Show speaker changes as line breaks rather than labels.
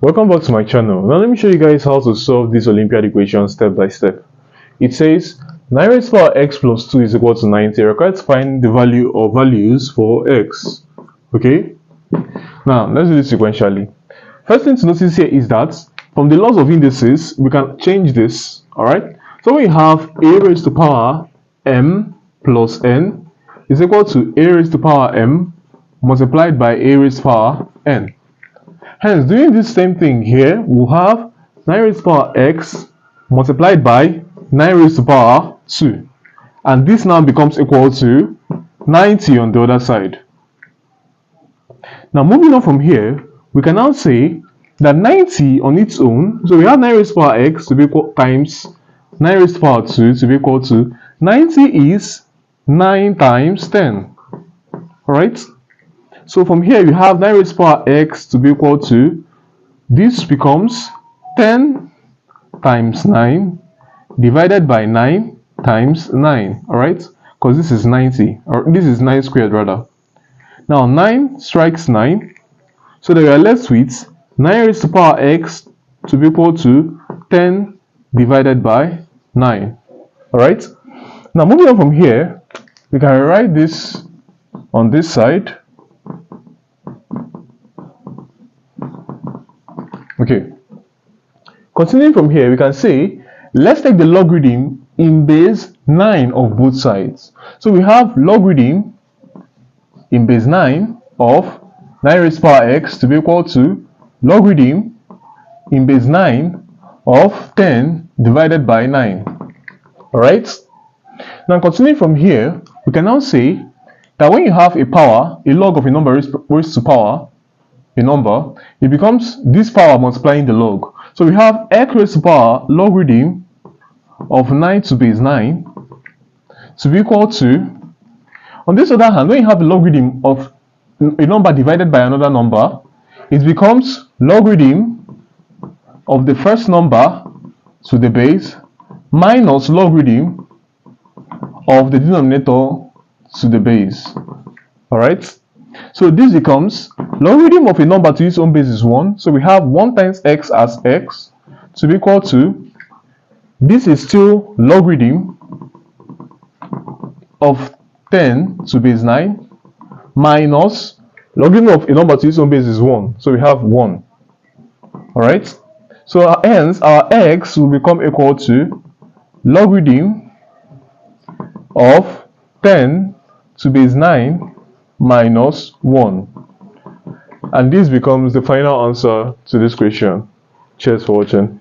Welcome back to my channel. Now let me show you guys how to solve this Olympiad equation step by step. It says 9 raised to the power x plus 2 is equal to 90. Required to find the value or values for x. Okay? Now let's do this sequentially. First thing to notice here is that from the laws of indices, we can change this. Alright? So we have a raised to the power m plus n is equal to a raised to the power m multiplied by a raised to the power n. Hence, doing this same thing here, we'll have 9 raised to the power x multiplied by 9 raised to the power 2. And this now becomes equal to 90 on the other side. Now, moving on from here, we can now say that 90 on its own, so we have 9 raised to the power x to be equal times 9 raised to the power 2 to be equal to 90 is 9 times 10. Alright? So from here, you have 9 raised to the power x to be equal to, this becomes 10 times 9 divided by 9 times 9. Alright? Because this is 90, or this is 9 squared rather. Now 9 strikes 9, so that we are left with 9 raised to the power x to be equal to 10 divided by 9. Alright? Now moving on from here, we can rewrite this on this side. Okay. Continuing from here, we can say, let's take the logarithm in base 9 of both sides. So we have logarithm in base 9 of 9 raised to the power x to be equal to logarithm in base 9 of 10 divided by 9. Alright? Now continuing from here, we can now say that when you have a power, a log of a number raised to power, a number, it becomes this power multiplying the log. So we have x raised to the power logarithm of 9 to base 9 to be equal to, on this other hand, when you have a logarithm of a number divided by another number, it becomes logarithm of the first number to the base minus logarithm of the denominator to the base. Alright? So this becomes logarithm of a number to its own base is 1. So we have 1 times x as x to be equal to, this is still logarithm of 10 to base 9 minus logarithm of a number to its own base is 1. So we have 1. Alright? So hence our x will become equal to logarithm of 10 to base 9 minus 1. And this becomes the final answer to this question. Cheers for watching.